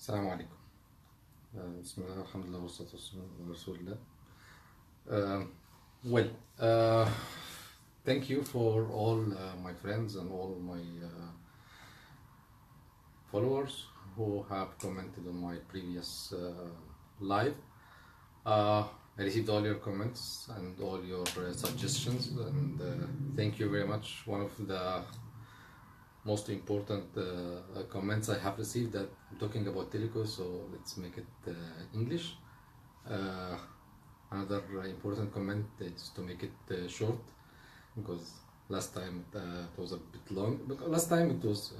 السلام عليكم. بسم الله والحمد لله والصلاة والسلام على رسول الله. Uh, well, uh, Thank you for all my friends and all my followers who have commented on my previous live. I received all your comments and all your suggestions, and thank you very much. One of the most important comments I have received that I'm talking about Telco, so let's make it English. Another important comment is to make it short, because last time it was a bit long. Because last time it was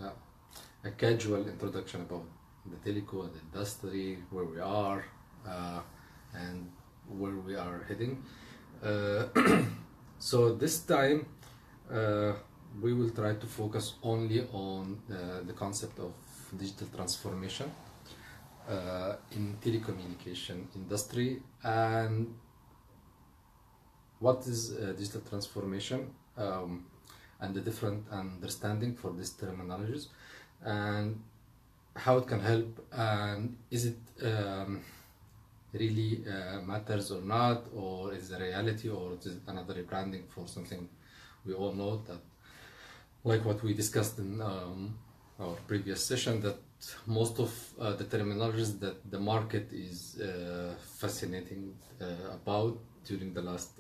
a casual introduction about the Telco and the industry, where we are and where we are heading. So this time we will try to focus only on the concept of digital transformation in telecommunication industry, and what is digital transformation, and the different understanding for these terminologies, and how it can help, and is it really matters or not, or is it a reality, or is it another rebranding for something we all know, that like what we discussed in our previous session, that most of the terminologies that the market is fascinating about during the last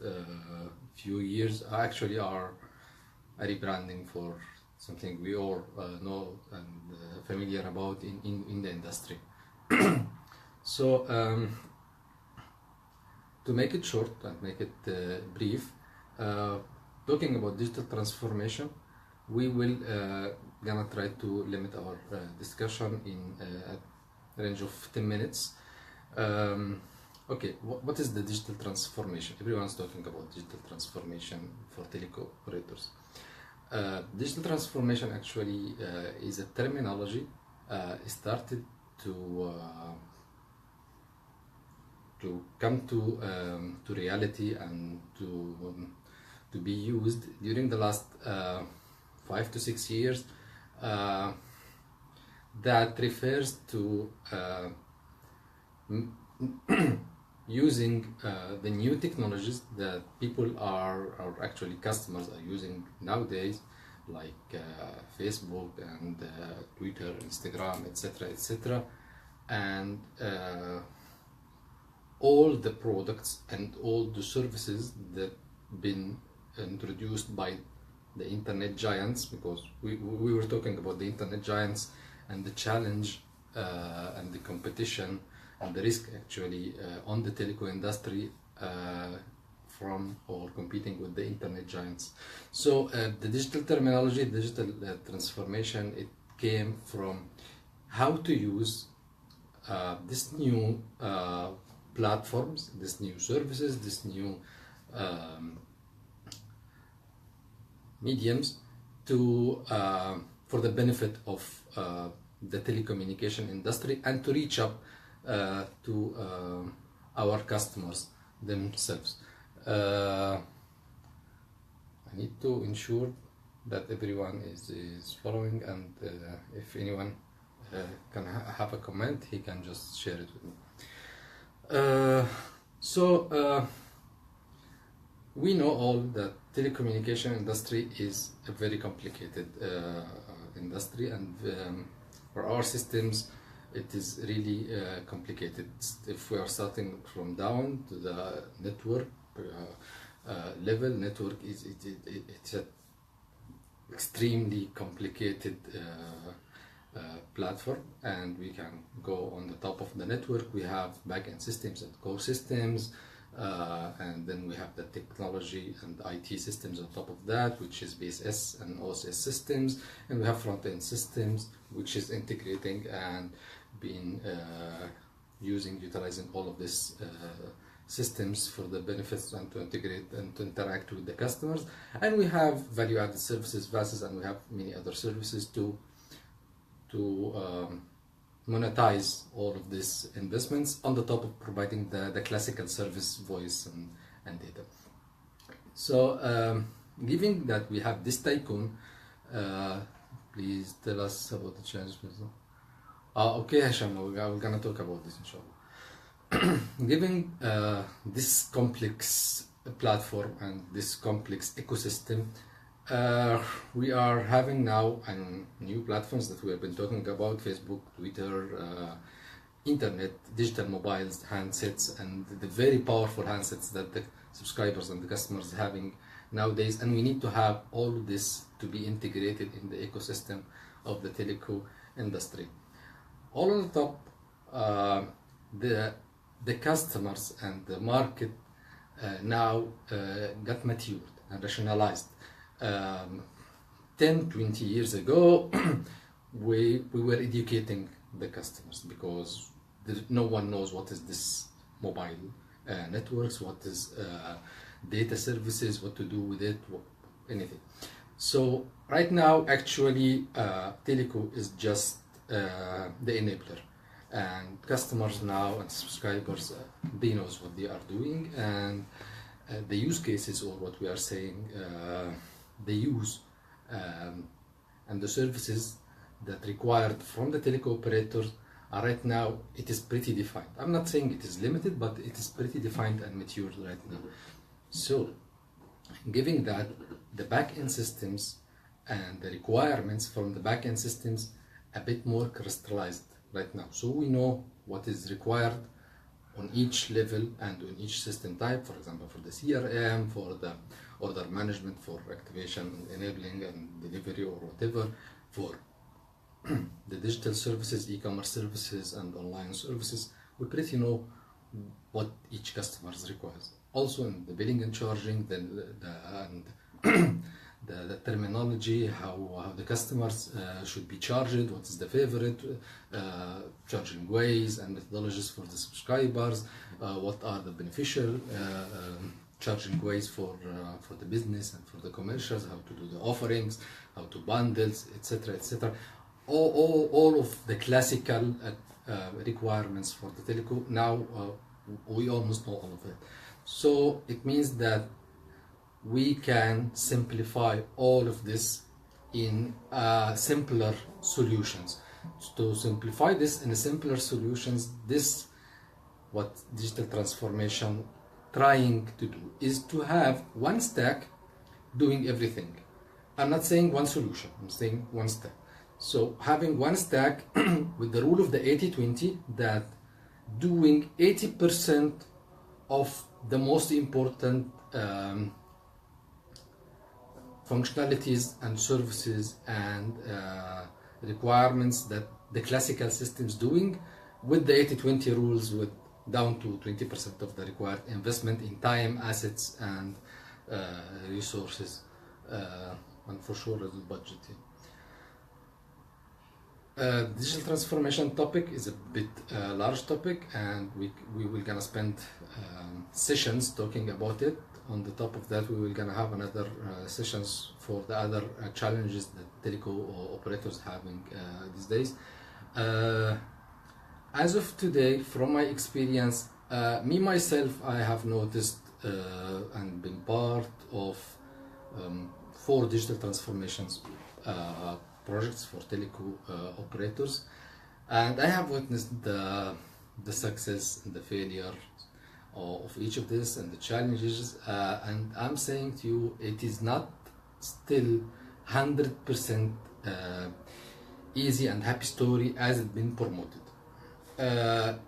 few years actually are a rebranding for something we all know and familiar about in the industry. So to make it short and make it brief, talking about digital transformation, we will gonna try to limit our discussion in a range of 10 minutes. Okay, what is the digital transformation? Everyone's talking about digital transformation for telecom operators. Digital transformation actually is a terminology started to come to reality and to be used during the last 5 to 6 years, that refers to using the new technologies that people are actually customers are using nowadays, like Facebook and Twitter, Instagram, etc., and all the products and all the services that been introduced by the internet giants, because we were talking about the internet giants and the challenge and the competition and the risk actually on the telecom industry from or competing with the internet giants. So the digital terminology, digital transformation, it came from how to use this new platforms, these new services, this new mediums to for the benefit of the telecommunication industry, and to reach up to our customers themselves. I need to ensure that everyone is following, and if anyone can have a comment, he can just share it with me. We know all that telecommunication industry is a very complicated industry, and for our systems it is really complicated. If we are starting from down to the network level, network it's an extremely complicated platform, and we can go on the top of the network. We have backend systems and core systems, and then we have the technology and IT systems on top of that, which is BSS and OSS systems, and we have front-end systems, which is integrating and being utilizing all of these systems for the benefits and to integrate and to interact with the customers. And we have value-added services, VASs, and we have many other services to monetize all of these investments on the top of providing the classical service, voice and data. So given that we have this tycoon, please tell us about the changes. Okay, Hasham, we're gonna talk about this, inshallah. Given this complex platform and this complex ecosystem, we are having now new platforms that we have been talking about: Facebook, Twitter, internet, digital mobiles, handsets, and the very powerful handsets that the subscribers and the customers are having nowadays. And we need to have all of this to be integrated in the ecosystem of the telco industry. All on the top, the customers and the market now got matured and rationalized. 10-20 years ago, we were educating the customers because no one knows what is this mobile networks, what is data services, what to do with it, anything. So right now, actually, Telco is just the enabler, and customers now and subscribers, they knows what they are doing, and the use cases, or what we are saying, the use and the services that required from the telco operators are right now, it is pretty defined. I'm not saying it is limited, but it is pretty defined and mature right now. So given that the back-end systems and the requirements from the back-end systems a bit more crystallized right now, so we know what is required on each level and on each system type. For example, for the CRM, for the order management, for activation, enabling and delivery, or whatever, for the digital services, e-commerce services and online services, we pretty know what each customer requires. Also in the billing and charging, the terminology, how the customers should be charged, what is the favorite charging ways and methodologies for the subscribers, what are the beneficial charging ways for the business and for the commercials, how to do the offerings, how to bundles, etc., etc. All of the classical requirements for the telco. Now we almost know all of it. So it means that we can simplify all of this in simpler solutions. To simplify this in simpler solutions, this what digital transformation trying to do is to have one stack doing everything. I'm not saying one solution, I'm saying one stack. So having one stack with the rule of the 80-20, that doing 80% of the most important functionalities and services and requirements that the classical systems doing, with the 80-20 rules, with down to 20% of the required investment in time, assets and resources, and for sure the budget. Digital transformation topic is a bit large topic, and we will gonna spend sessions talking about it. On the top of that, we will gonna have another sessions for the other challenges that telco operators having these days. As of today, from my experience, me myself, I have noticed and been part of 4 digital transformations projects for telco operators, and I have witnessed the success and the failure of each of this and the challenges, and I'm saying to you, it is not still 100% easy and happy story as it's been promoted.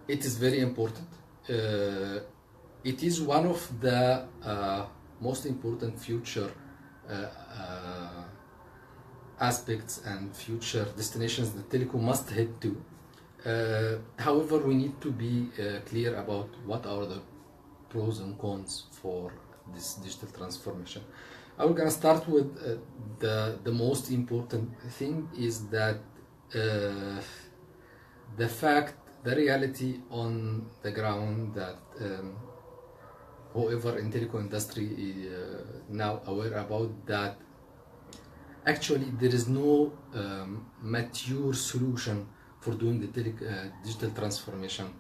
It is very important. It is one of the most important future aspects and future destinations that telco must head to. However, we need to be clear about what are the pros and cons for this digital transformation. I'm gonna start with the most important thing is that the fact, the reality on the ground, that whoever in telco industry is now aware about, that actually there is no mature solution for doing the digital transformation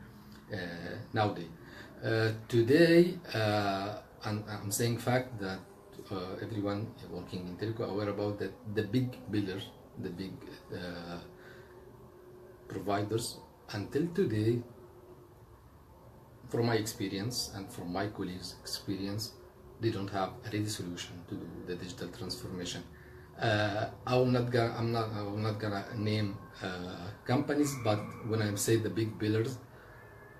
nowadays. Today, and I'm saying fact that everyone working in telco aware about that the big billers, the big providers until today, from my experience and from my colleagues' experience, they don't have a ready solution to do the digital transformation. I will not gonna name companies, but when I say the big pillars,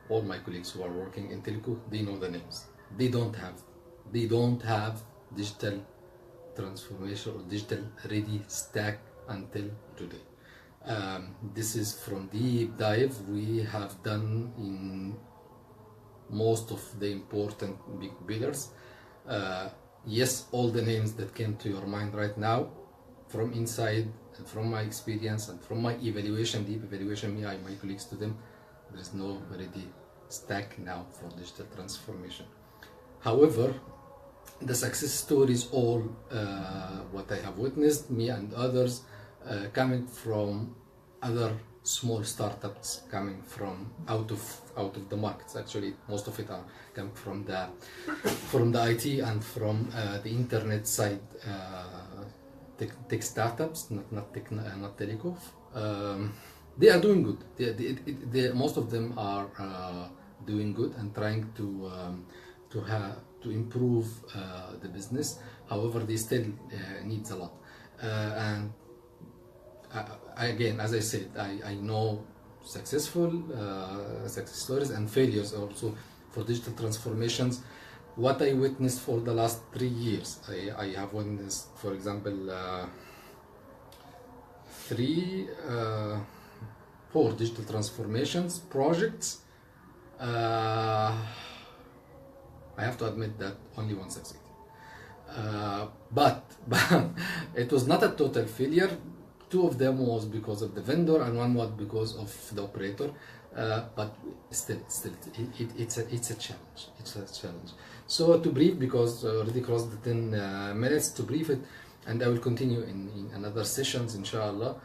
all my colleagues who are working in Telco, they know the names. They don't have digital transformation or digital ready stack until today. This is from deep dive we have done in most of the important big pillars. Yes, all the names that came to your mind right now, from inside and from my experience and from my evaluation, deep evaluation, me and my colleagues to them, there is no ready stack now for digital transformation. However, the success stories, all what I have witnessed, me and others, coming from other small startups, coming from out of the markets. Actually, most of it are coming from the IT and from the internet side, tech startups, not Telco. They are doing good. Most of them are doing good and trying to improve the business. However, they still needs a lot. And again, as I said, I know successful success stories and failures also for digital transformations. What I witnessed for the last 3 years, I have witnessed, for example, 4 digital transformations projects. I have to admit that only one succeeded. But it was not a total failure. 2 of them was because of the vendor and 1 was because of the operator. But still, it's a challenge. It's a challenge. So to brief, because already crossed the 10 minutes, to brief it, and I will continue in another sessions, inshallah.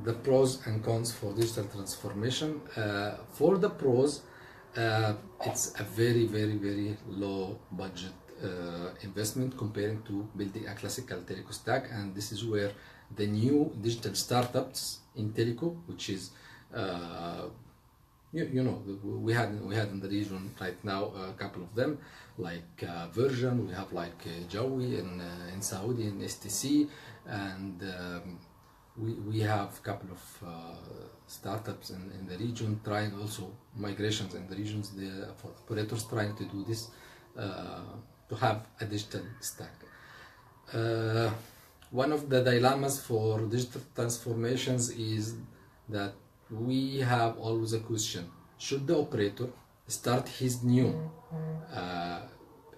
The pros and cons for digital transformation. For the pros, it's a very low budget investment comparing to building a classical telco stack, and this is where the new digital startups in telco, which is you know, we had in the region right now a couple of them, like Version, we have like Jawi in Saudi, in STC, and we have a couple of startups in the region trying also migrations in the regions, the operators trying to do this to have a digital stack. One of the dilemmas for digital transformations is that we have always a question: should the operator start his new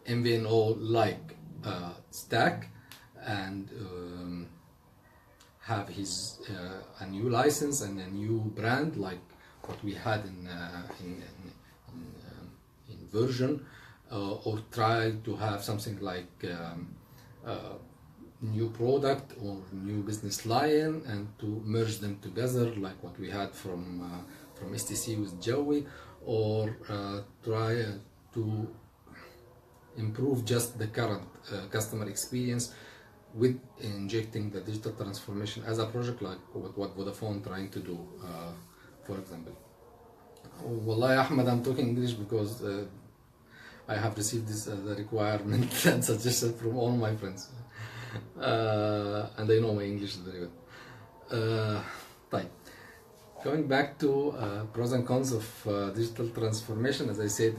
MVNO like stack and have his a new license and a new brand like what we had in Version, or try to have something like new product or new business line and to merge them together like what we had from STC with Jawi, or try to improve just the current customer experience with injecting the digital transformation as a project like what Vodafone trying to do, for example. Wallahi Ahmed, I'm talking English because I have received this as a requirement and suggestion from all my friends, and I know my English very well. Right. Going back to pros and cons of digital transformation, as I said,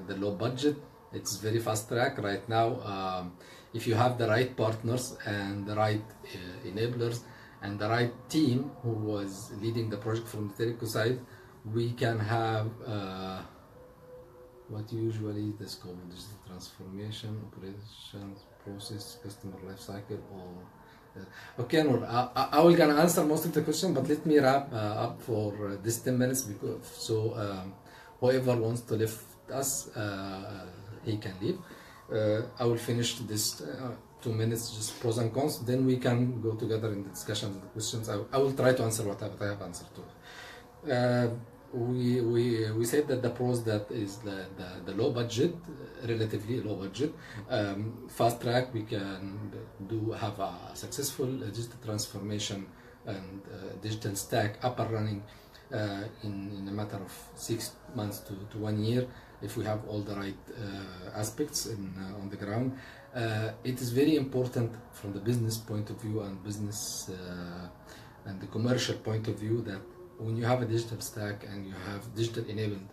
the low budget, it's very fast track right now. If you have the right partners and the right enablers and the right team who was leading the project from the telco side, we can have what usually is called digital transformation, operations, process, customer life cycle, or okay, Noor, I will gonna answer most of the question, but let me wrap up for this 10 minutes, because so whoever wants to leave us, he can leave. I will finish this 2 minutes, just pros and cons, then we can go together in the discussion and the questions. I will try to answer what I have answered to. We said that the pros, that is the low budget, relatively low budget, fast track. We can have a successful digital transformation and digital stack up and running in a matter of 6 months to 1 year, if we have all the right aspects on the ground. It is very important from the business point of view and business and the commercial point of view that when you have a digital stack and you have digital enabled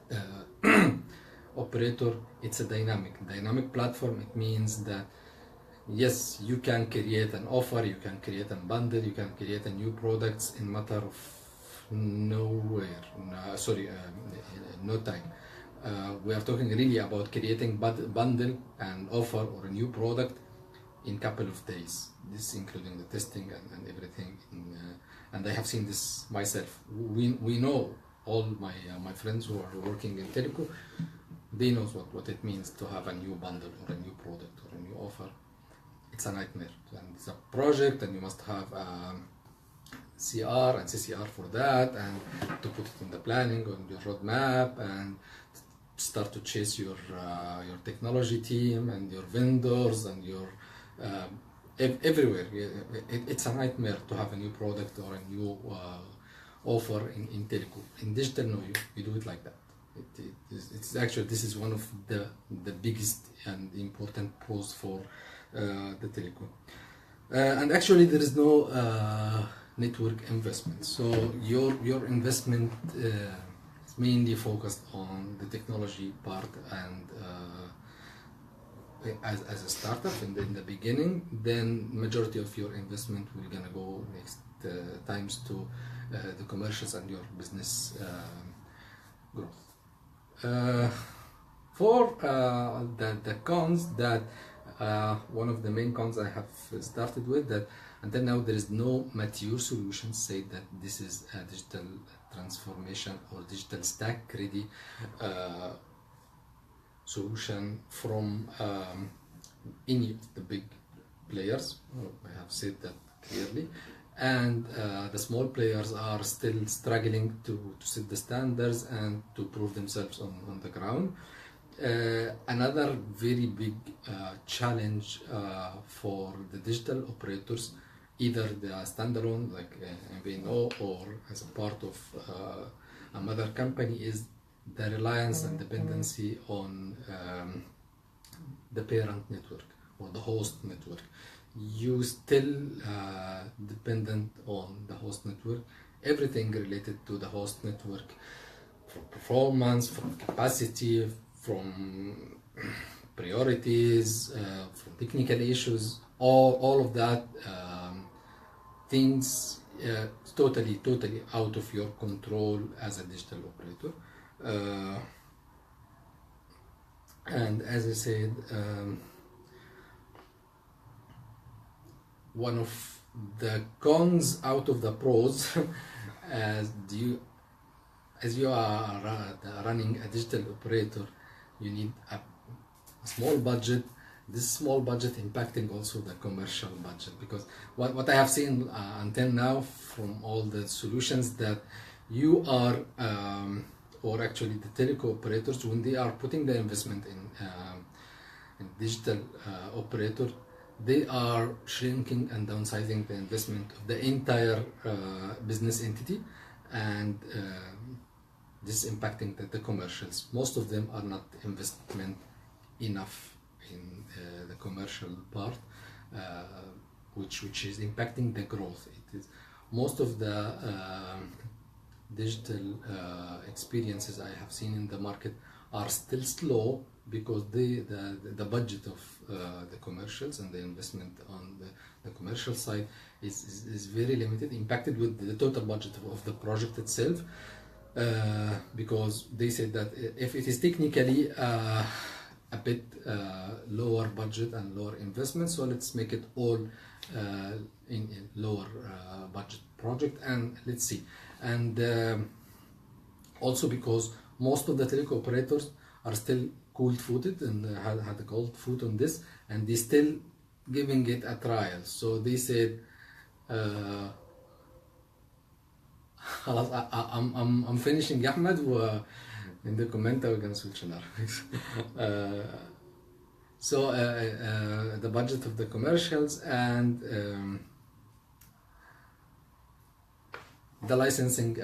operator, it's a dynamic platform. It means that yes, you can create an offer, you can create a bundle, you can create a new products in matter of no time. We are talking really about creating bundle and offer or a new product in couple of days. This including the testing and everything. And I have seen this myself. We know all my friends who are working in Telco, they know what it means to have a new bundle or a new product or a new offer. It's a nightmare, and it's a project, and you must have CR and CCR for that, and to put it in the planning on your roadmap, and start to chase your technology team and your vendors and your everywhere. It's a nightmare to have a new product or a new offer in Telco. In digital, no, you do it like that. It's actually, this is one of the biggest and important pros for the Telco. And actually there is no network investment, so your investment is mainly focused on the technology part, and as a startup in the beginning, then majority of your investment will gonna go next times to the commercials and your business growth. For the cons, that one of the main cons I have started with, that until now there is no mature solution say that this is a digital transformation or digital stack ready solution from any of the big players. I have said that clearly, and the small players are still struggling to set the standards and to prove themselves on the ground. Another very big challenge for the digital operators, either they are standalone like MVNO or as a part of a mother company, is the reliance and dependency on the parent network or the host network. You still dependent on the host network, everything related to the host network, from performance, from capacity, from priorities, from technical issues, all of that things totally out of your control as a digital operator. And as I said, one of the cons out of the pros, as you are running a digital operator, you need a small budget. This small budget impacting also the commercial budget, because what I have seen until now from all the solutions, that you are or actually the telco operators, when they are putting the investment in digital operator, they are shrinking and downsizing the investment of the entire business entity, and this is impacting the commercials. Most of them are not investment enough in the commercial part, which is impacting the growth. It is most of the digital experiences I have seen in the market are still slow, because the budget of the commercials and the investment on the commercial side is very limited, impacted with the total budget of the project itself, because they said that if it is technically a bit lower budget and lower investment, so let's make it all in lower budget project, and let's see. And also because most of the telco operators are still cold-footed and had a cold foot on this, and they still giving it a trial. So they said, I'm finishing يا أحمد, in the comment we're gonna switch on so the budget of the commercials and the licensing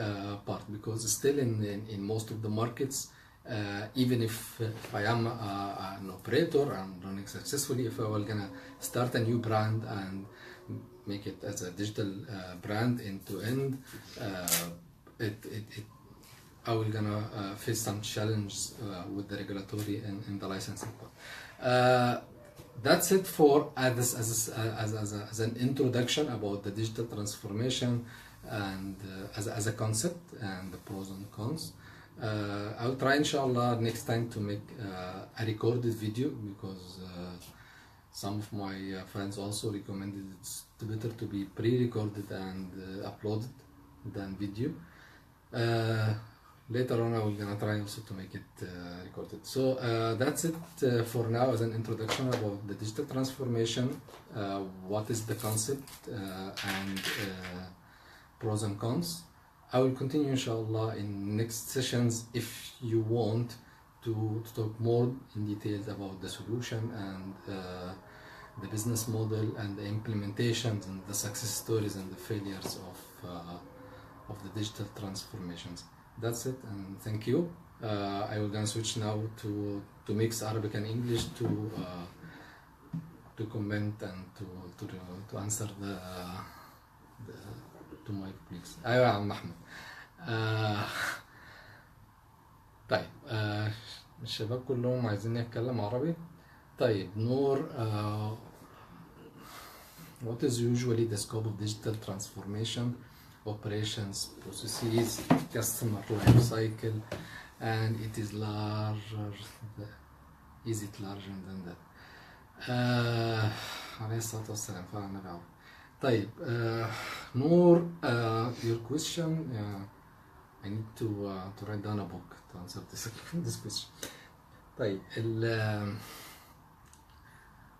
part, because still in most of the markets, even if I am an operator and running successfully, if I were gonna start a new brand and make it as a digital brand end to end, I will gonna face some challenges with the regulatory and the licensing part. That's it for as an introduction about the digital transformation and as a concept and the pros and cons. I'll try inshallah next time to make a recorded video, because some of my friends also recommended it's better to be pre-recorded and uploaded than video. Later on I will gonna try also to make it recorded. So that's it for now as an introduction about the digital transformation, what is the concept and pros and cons. I will continue inshallah in next sessions if you want to talk more in details about the solution and the business model and the implementations and the success stories and the failures of the digital transformations. That's it, and thank you. I will gonna switch now to mix Arabic and English to comment and to answer the to my colleagues. أيوة يا عم أحمد. طيب الشباب كلهم عايزين يتكلم عربي. طيب نور, what is usually the scope of digital transformation, operations, processes, customer life cycle, and it is larger. Is it larger than that? عليه الصلاة والسلام فعلا نبي. طيب نور, your question, I need to write down a book to answer this question. طيب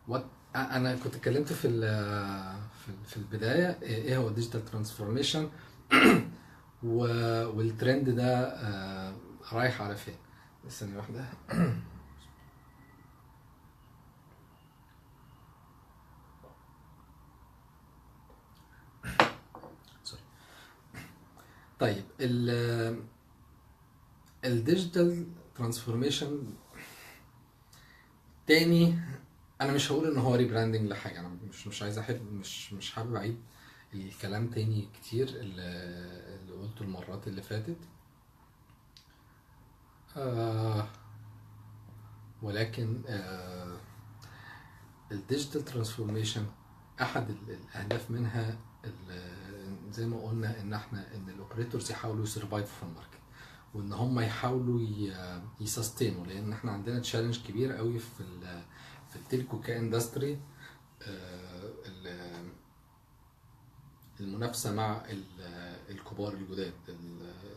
what انا كنت اتكلمت في البدايه ايه هو الديجيتال ترانسفورميشن والترند ده رايح على فين. ثانيه واحده. طيب الديجيتال ترانسفورميشن تاني انا مش هقول ان هو ريبراندنج لحاجه، انا مش عايز مش حابب اعيد الكلام تاني كتير اللي قلته المرات اللي فاتت، ولكن الديجيتال ترانسفورميشن احد الاهداف منها زي ما قلنا ان الاوبريتورز يحاولوا يسرفايف في الماركت، وان هم يحاولوا يسستينوا، لان احنا عندنا تشالنج كبير قوي في التلكو كاندستري، المنافسه مع الكبار الجداد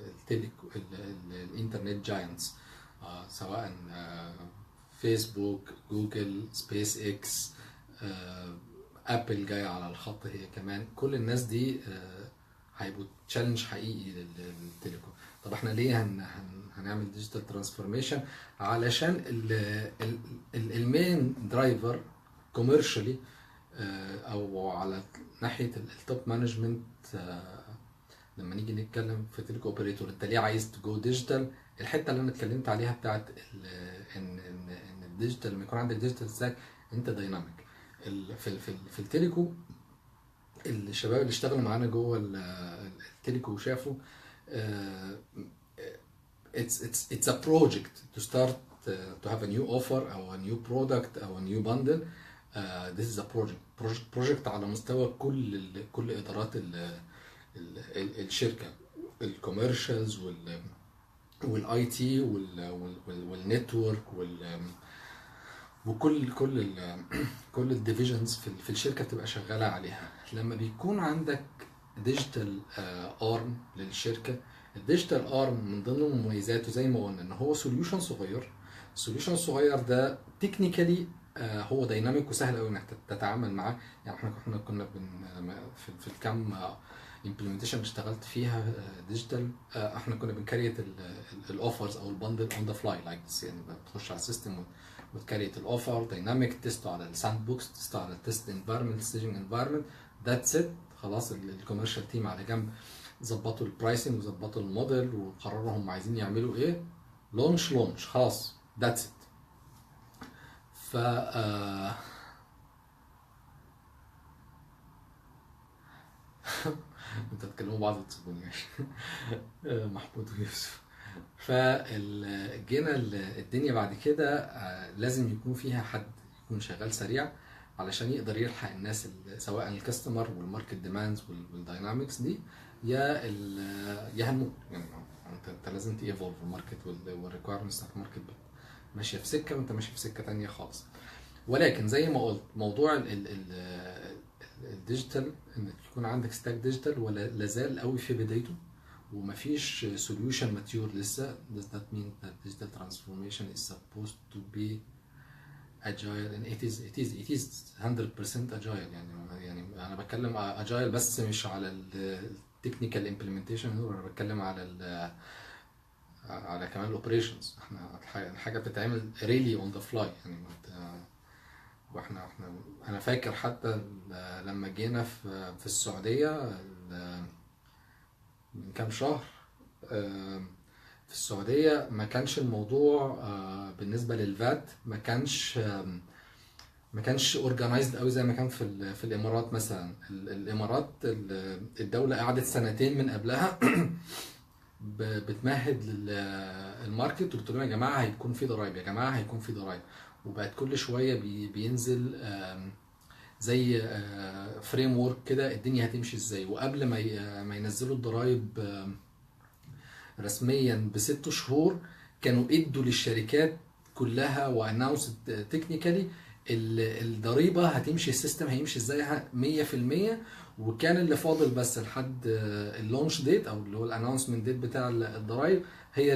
التلكو الانترنت جاينتس، سواء فيسبوك، جوجل، سبيس اكس، ابل جايه على الخط هي كمان. كل الناس دي هيبقوا تشالنج حقيقي للتليكوم. طب احنا ليه هنعمل ديجيتال ترانسفورميشن؟ علشان المين درايفر كوميرشالي او على ناحيه التوب مانجمنت، لما نيجي نتكلم في تليكو اوبريتور انت ليه عايز تجو ديجيتال، الحته اللي انا اتكلمت عليها بتاعت ان الديجيتال لما يكون عندك ديجيتال ستاك انت دايناميك. في التليكو الشباب اللي اشتغلوا معانا جوه التليكو وشافوا it's a project to start to have a new offer او a new product او a new bundle. This is a project على مستوى كل ادارات الشركه، الكوميرشالز والاي تي والنتورك وكل كل الديفيجنز في الشركه بتبقى شغاله عليها. لما بيكون عندك ديجيتال ارم للشركه، الديجيتال ارم من ضمن مميزاته زي ما قلنا ان هو سوليوشن صغير. السوليوشن الصغير ده تكنيكالي هو دايناميك وسهل قوي انك تتعامل معاه. يعني احنا كنا في الكام امبلمنتيشن اشتغلت فيها ديجيتال، احنا كنا بنكريت الاوفرز او البندل اون ذا فلاي لايك ذس، يعني بتخش على السيستم وتكريت الاوفر دايناميك، تيستو على الساند بوكس، تيستو على التست انفايرمنت، ستيجنج انفايرمنت، ذاتس ات. خلاص الكوميرشال تيم على جنب ظبطوا البرايسنج وظبطوا الموديل وقرروا هم عايزين يعملوا ايه، لونش خلاص ذاتس ات. ف انت تتكلموا بعض وتسيبوني ماشي. محمود ويوسف. فجينا الدنيا بعد كده لازم يكون فيها حد يكون شغال سريع علشان يقدر يلحق الناس سواء الكاستمر والماركت ديماندز والداينامكس دي، يا هنموت يعني. انت لازم تيفولف الماركت والريكويرمنتس بتاعت الماركت ماشيه في سكه وانت ماشي في سكه تانيه خالص. ولكن زي ما قلت موضوع الديجيتال، انك يكون عندك ستاك ديجيتال ولا لازال قوي في بدايته ومفيش solution mature لسه. does that mean that digital transformation is supposed to be agile and it is 100% agile. يعني انا بتكلم agile بس مش على التكنيكال implementation، انا بتكلم على كمان الاوبريشنز. احنا الحاجه بتتعمل really on the fly يعني. واحنا انا فاكر حتى لما جينا في السعوديه من كام شهر في السعودية، ما كانش الموضوع بالنسبة للفات ما كانش اورجانايزد قوي زي ما كان في الامارات مثلا. الامارات الدولة قعدت سنتين من قبلها بتمهد للماركت، وقلت لهم يا جماعة هيكون في ضرايب، يا جماعة هيكون في ضرايب. وبقت كل شوية بينزل زي فريم ورك كده الدنيا هتمشي ازاي. وقبل ما ينزلوا الضرايب رسميا ب6 شهور كانوا ادوا للشركات كلها واناونس تكنيكالي الضريبه هتمشي، السيستم هيمشي ازاي 100%. وكان اللي فاضل بس لحد اللونش ديت او اللي هو الاناونسمنت ديت بتاع الضرايب هي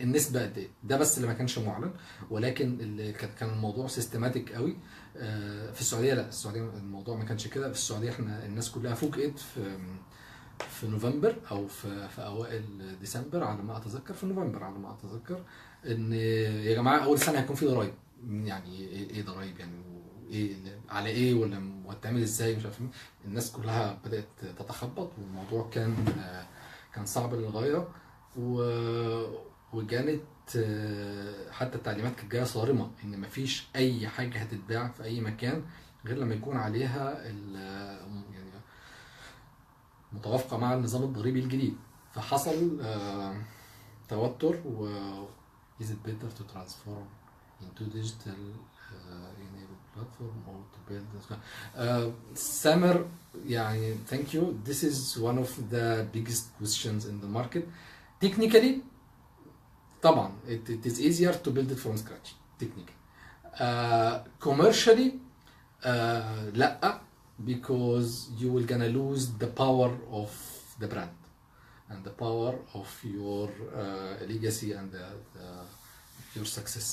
النسبه قد ايه. ده بس اللي ما كانش معلن، ولكن اللي كان الموضوع سيستماتيك قوي. في السعوديه لا، السعوديه الموضوع ما كانش كده. في السعوديه احنا الناس كلها فوجئت في نوفمبر او في اوائل ديسمبر على ما اتذكر، في نوفمبر على ما اتذكر، ان يا جماعه اول سنه هيكون في ضرايب. يعني ايه ضرايب يعني؟ وايه على ايه ولا هتعمل ازاي مش عارف. الناس كلها بدات تتخبط والموضوع كان صعب للغايه. وكانت حتى التعليمات كانت جايه صارمه ان مفيش اي حاجه هتتباع في اي مكان غير لما يكون عليها يعني متوافقه مع النظام الضريبي الجديد. فحصل توتر و is it better to transform into digital enabled platform or to build this سامر يعني thank you. This is one of the biggest questions in the market. Technically طبعا it is easier to build it from scratch technically. Commercially لا, because you will gonna lose the power of the brand and the power of your legacy and your success.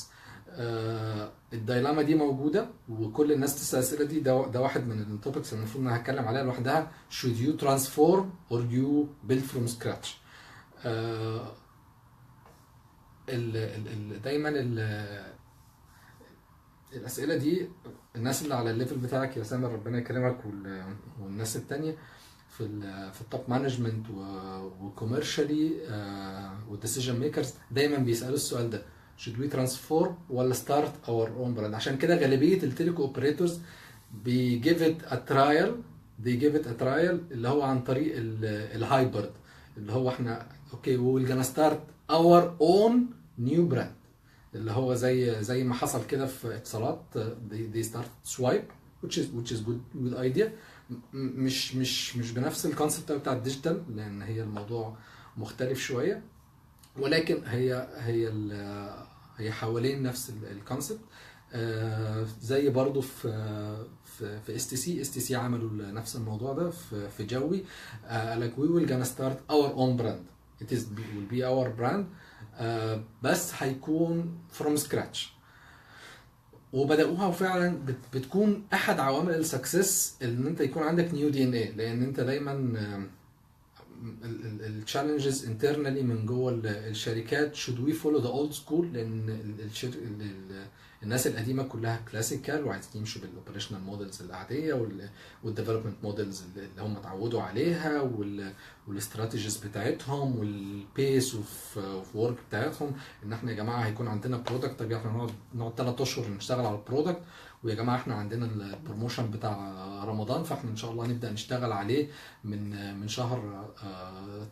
الدايلاما دي موجودة وكل الناس تسأل الأسئلة دي. ده واحد من التوبكس اللي المفروض ان انا هتكلم عليها لوحدها. should you transform or you build from scratch. دايما الأسئلة دي الناس اللي على الليفل بتاعك يا سامر ربنا يكرمك والناس التانية في التوب مانجمنت وكوميرشالي والديسيجن ميكرز دايما بيسالوا السؤال ده: should we transform ولا start our own brand. عشان كده غالبيه التليكو اوبريتورز بيجيف ات ا ترايل، اللي هو عن طريق الهايبرد، اللي هو احنا اوكي we will gonna start our own new brand، اللي هو زي ما حصل كده في اتصالات. they start swipe which is good idea. مش بنفس الكونسبت بتاع الديجيتال لان هي الموضوع مختلف شويه، ولكن هي حوالين نفس الكونسبت. زي برضو في اس تي سي عملوا نفس الموضوع ده في جوي. like we will gonna start our own brand. it will be our brand بس هيكون from scratch. وبداوها وفعلا بتكون احد عوامل السكسس ان انت يكون عندك نيو دي ان اي، لان انت دايما التشالنجز انترنالي من جوه الشركات should we follow the old school، لان الناس القديمه كلها كلاسيكال وعايزين يمشوا بالاوبريشنال مودلز العاديه والديفلوبمنت مودلز اللي هم اتعودوا عليها والاستراتيجيز بتاعتهم والبيس اوف ورك بتاعتهم. ان احنا يا جماعه هيكون عندنا برودكت، طب احنا نقعد 3 اشهر نشتغل على البرودكت، ويا جماعه احنا عندنا البروموشن بتاع رمضان فاحنا ان شاء الله نبدا نشتغل عليه من شهر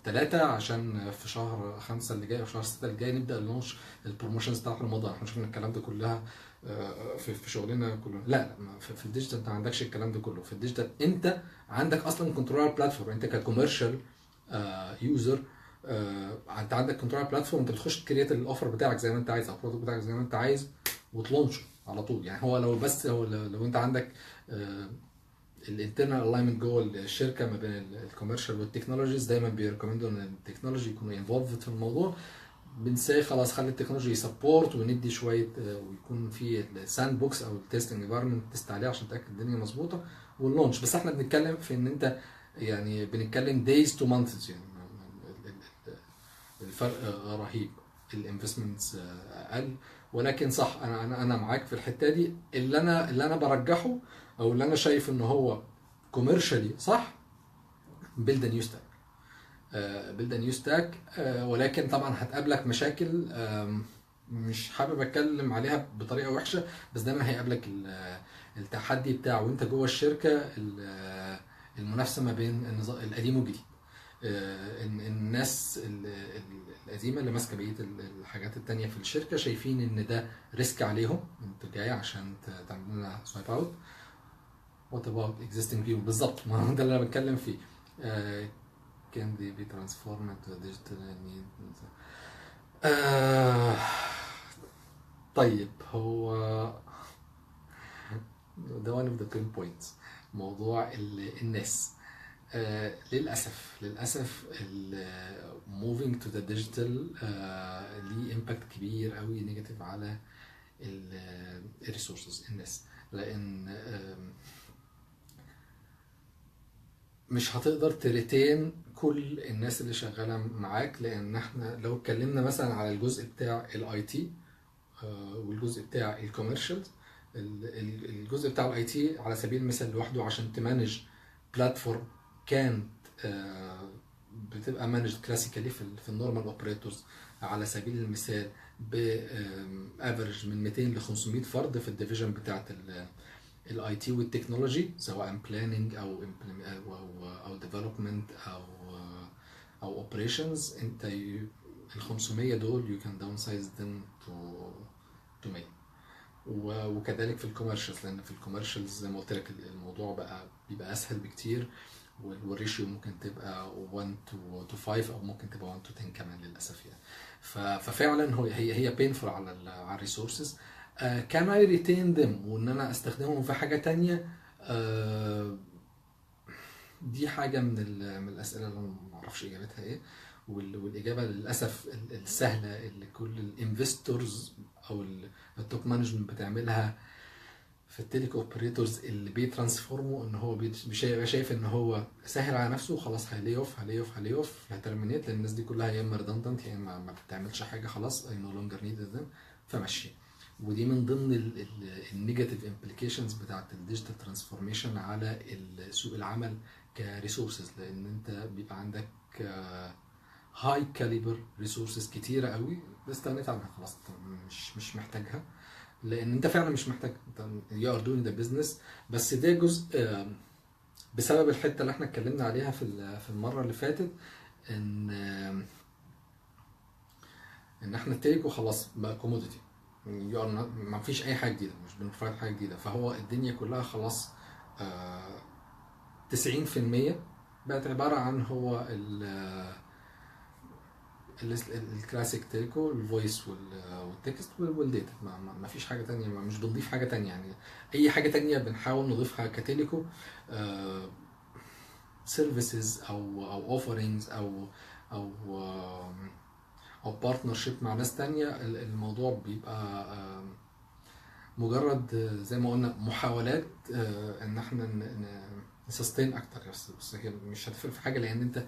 3 عشان في شهر 5 اللي جاي او شهر 6 اللي جاي نبدا نلونش البروموشنز بتاع رمضان. احنا شفنا الكلام ده كلها في شغلنا كله. لا في الديجيتال انت ما عندكش الكلام ده كله. في الديجيتال انت عندك اصلا كنترول على البلاتفورم. انت ككوميرشال يوزر انت عندك كنترول على البلاتفورم. انت بتخش تكريت الاوفر بتاعك زي ما انت عايز او البرودكت بتاعك زي ما انت عايز وتلونشه على طول. يعني هو لو بس هو لو انت عندك الانترنال الاينمنت جوه الشركه ما بين الكوميرشال والتكنولوجيز، دايما بيريكومندوا ان التكنولوجي يكونوا انفولفد في الموضوع. بنساي خلاص خلي التكنولوجي سبورت وندي شويه ويكون في الساند بوكس او التيستنج انفايرمنت تيست عليه عشان تاكد الدنيا مظبوطه واللونش. بس احنا بنتكلم في ان انت يعني بنتكلم دايز تو مانثز، يعني الفرق رهيب. الانفستمنتس اقل، ولكن صح انا معاك في الحته دي. اللي انا برجحه او اللي انا شايف ان هو كوميرشالي صح، بيلد نيو ستاك. بيلد نيو ستاك، ولكن طبعا هتقابلك مشاكل مش حابب اتكلم عليها بطريقه وحشه، بس دايما هيقابلك التحدي بتاع وانت جوه الشركه المنافسه ما بين القديم والجديد. الناس القديمه اللي ماسكه بقيه الحاجات التانية في الشركه شايفين ان ده ريسك عليهم، انت جاي عشان تعمل لنا سوايب اوت. وات اباوت اكزيستنج بيبل بالظبط، ما هو ده اللي انا بتكلم فيه. can they be transformed to digital need. طيب هو ده one of the pain points، موضوع الناس. للأسف moving to the digital ليه impact كبير قوي نيجاتيف على الريسورسز الناس، لأن مش هتقدر تريتين كل الناس اللي شغالة معاك. لأن احنا لو اتكلمنا مثلا على الجزء بتاع الاي تي والجزء بتاع الكوميرشالز، الجزء بتاع الاي تي على سبيل المثال لوحده عشان تمانج بلاتفورم كانت بتبقى مانج كلاسيكالي في النورمال اوبريتورز على سبيل المثال بافرج من 200 ل 500 فرد في الديفيجن بتاعت الاي تي والتكنولوجي، سواء بلاننج او ديفلوبمنت او اوبريشنز. انت ال 500 دول you can downsize them to 100. وكذلك في الكوميرشالز، لان في الكوميرشالز زي ما قلت لك الموضوع بيبقى اسهل بكتير، والريشيو ممكن تبقى 1 to 5 او ممكن تبقى 1 to 10 كمان للاسف يعني. ففعلا هي بينفول على الريسورسز. كان اي ريتين ذم وان انا استخدمهم في حاجه تانية، دي حاجه من الاسئله اللي انا ما اعرفش اجابتها ايه. والاجابه للاسف السهله اللي كل الانفستورز او التوب مانجمنت بتعملها في التيليكو اوبريتورز اللي بيترانسفورموا، ان هو بيبقى شايف ان هو سهل على نفسه وخلاص هيلي اوف هيترمينيت، لان الناس دي كلها يا اما ريدندنت يا اما ما بتعملش حاجه خلاص اي نو لونجر نيد ذم فمشي. ودي من ضمن النيجاتيف امبليكيشنز بتاعت الديجيتال ترانسفورميشن على سوق العمل كريسورسز، لان انت بيبقى عندك هاي كاليبر ريسورسز كتيره قوي استغنيت عنها خلاص، مش محتاجها، لان انت فعلا مش محتاج، انت يو ار دوينج ذا بزنس. بس ده جزء بسبب الحته اللي احنا اتكلمنا عليها في المره اللي فاتت، ان احنا التيليكو خلاص بقى كوموديتي، ما فيش اي حاجه جديده، مش بنفرض حاجه جديده. فهو الدنيا كلها خلاص 90% بقت عباره عن هو الكلاسيك تيلكو، الفويس والتكست والداتا. ما فيش حاجه تانية، مش بنضيف حاجه تانية. يعني اي حاجه تانية بنحاول نضيفها كتيليكو سيرفيسز او اوفرينجز او او بارتنرشيب مع ناس تانية. الموضوع بيبقى مجرد زي ما قلنا محاولات ان احنا نسستين اكتر. بس هي مش هتفرق في حاجه، لان انت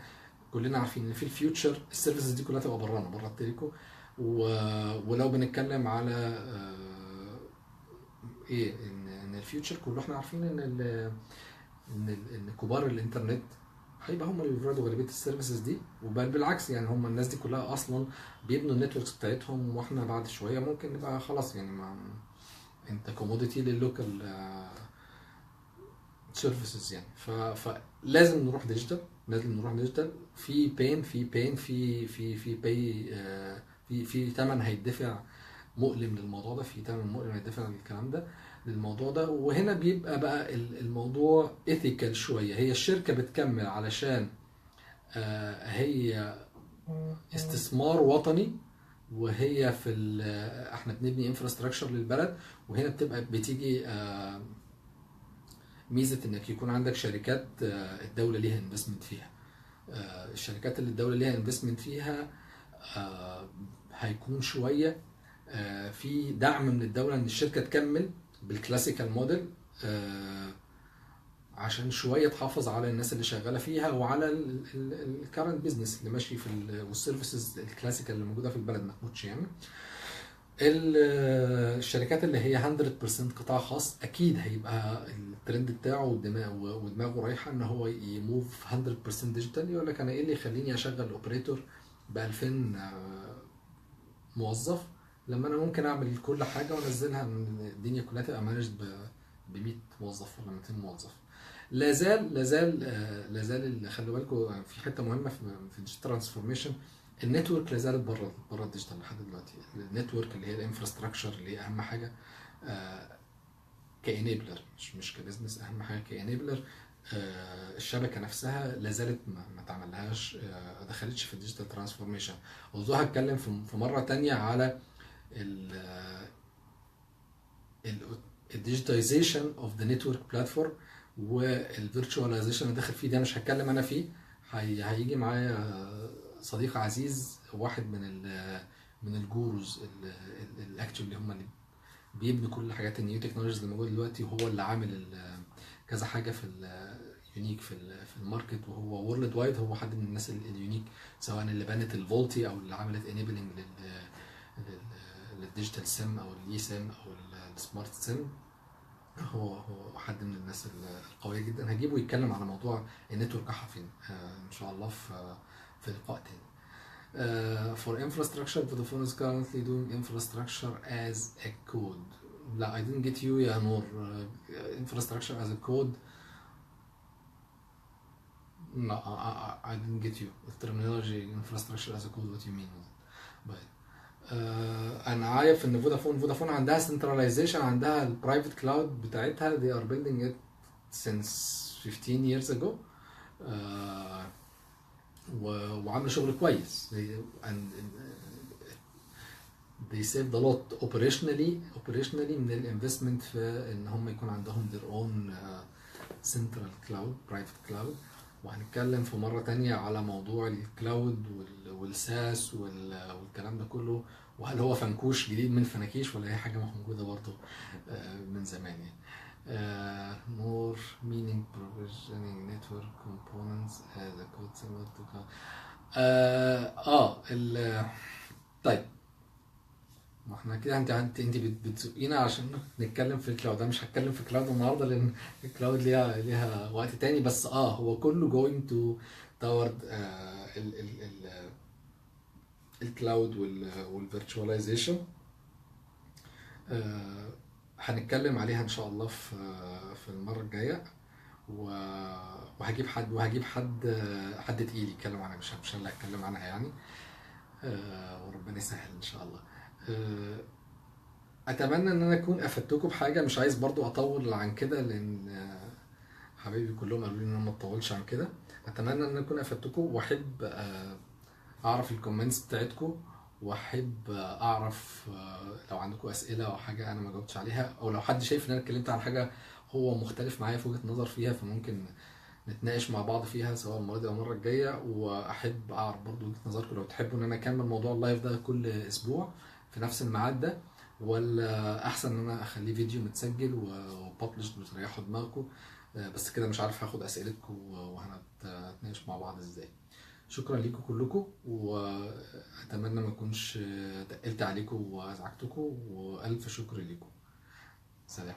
كلنا عارفين ان في الفيوتشر السيرفيسز دي كلها تبقى بره التيليكو. ولو بنتكلم على ايه، ان الفيوتشر كله احنا عارفين ان كبار الانترنت هيبقى هم اللي بيفرضوا غالبيه السيرفيسز دي، وبل بالعكس يعني هم الناس دي كلها اصلا بيبنوا النتوركس بتاعتهم، واحنا بعد شويه ممكن نبقى خلاص يعني ما انت كوموديتي لللوكال سيرفيسز يعني. فلازم نروح ديجيتال، لازم نروح ديجيتال. في بين في باي، في ثمن هيدفع مؤلم للموضوع ده، في ثمن مؤلم هيدفع للكلام ده، للموضوع ده. وهنا بيبقى بقى الموضوع ايثيكال شويه. هي الشركه بتكمل علشان هي استثمار وطني، وهي في احنا بنبني انفراستراكشر للبلد. وهنا بتبقى بتيجي ميزه انك يكون عندك شركات الدوله ليها انفستمنت فيها. الشركات اللي الدوله ليها انفستمنت فيها هيكون شويه في دعم من الدوله ان الشركه تكمل بالكلاسيكال موديل، عشان شويه تحافظ على الناس اللي شغاله فيها وعلى الكارنت بيزنس اللي ماشي في والسيرفيسز الكلاسيكال اللي موجوده في البلد ما تموتش يعني. الشركات اللي هي 100% قطاع خاص اكيد هيبقى الترند بتاعه ودماغه رايحه ان هو يموف 100% ديجيتال. يقول لك انا ايه اللي يخليني اشغل اوبريتور ب 2000 موظف لما انا ممكن اعمل كل حاجه وانزلها من الدنيا كلها تبقى مانجد ب 100 موظف ولا 200 موظف. لا زال خلي بالكم في حته مهمه في الديجيتال ترانسفورميشن. النتورك لا زالت بره الديجيتال لحد دلوقتي. النتورك اللي هي الانفراستراكشر اللي هي اهم حاجه كانيبلر، مش كبزنس، اهم حاجه كانيبلر. الشبكه نفسها لا زالت ما تعملهاش، دخلتش في الديجيتال ترانسفورميشن. وده هتكلم في مره تانية على الديجيتايزيشن اوف ذا نتورك بلاتفورم والفيرتشواليزيشن اللي داخل فيه ده. مش هتكلم انا فيه، هيجي معايا صديق عزيز، واحد من الجوروز الاكتشوال اللي هم اللي بيبنوا كل الحاجات النيو تكنولوجيز اللي موجوده دلوقتي، وهو اللي عامل كذا حاجه في اليونيك في الماركت، وهو وورلد وايد. هو حد من الناس اليونيك، سواء اللي بنت الفولتي او اللي عملت انيبلنج للديجيتال سيم او الاي سيم او السمارت سيم. هو حد من الناس القويه جدا. هجيبه يتكلم على موضوع النتورك رايحه فين ان شاء الله في لقاء تاني. For infrastructure, Vodafone is currently doing infrastructure as a code. لا, I didn't get you يا نور. Infrastructure as a code. No, I didn't get you. The terminology infrastructure as a code, what you mean with it. But انا عارف ان فودافون عندها centralization، عندها البرايفت كلاود بتاعتها. they are building it since 15 years ago. وعامله شغل كويس. and they saved a lot operationally من الانفستمنت في ان هم يكون عندهم their own central cloud private cloud. وهنتكلم في مرة تانية على موضوع الكلاود والساس والكلام ده كله، وهل هو فنكوش جديد من فناكيش ولا هي حاجة موجودة برضه من زمان يعني. more meaning provisioning network components as a code similar to طيب، ما احنا كده انت بتزقينا عشان نتكلم في الكلاود. انا مش هتكلم في كلاود النهارده لان الكلاود ليها وقت تاني. بس هو كله going to toward الكلاود والفيرتشواليزيشن. هنتكلم عليها ان شاء الله في المره الجايه. وهجيب حد تقيل يتكلم عنها، مش انا اللي هتكلم عنها يعني. وربنا يسهل ان شاء الله. اتمنى ان انا اكون افدتكم بحاجه. مش عايز برضو اطول عن كده لان حبايبي كلهم قالوا لي ان انا ما اطولش عن كده. اتمنى ان انا اكون افدتكم، واحب اعرف الكومنتس بتاعتكم، واحب اعرف لو عندكم اسئله او حاجه انا ما جاوبتش عليها، او لو حد شايف ان انا اتكلمت عن حاجه هو مختلف معايا في وجهه نظر فيها، فممكن نتناقش مع بعض فيها سواء المره دي او المره الجايه. واحب اعرف برضو وجهه نظركم لو تحبوا ان انا اكمل موضوع اللايف ده كل اسبوع في نفس الميعاد ده، ولا احسن ان انا اخليه فيديو متسجل وببلش وتريحوا دماغكم. بس كده مش عارف هاخد اسئلتكم وهنتناقش مع بعض ازاي. شكرا ليكم كلكم، واتمنى ما اكونش تقلت عليكم وازعجتكم، والف شكر ليكم. سلام.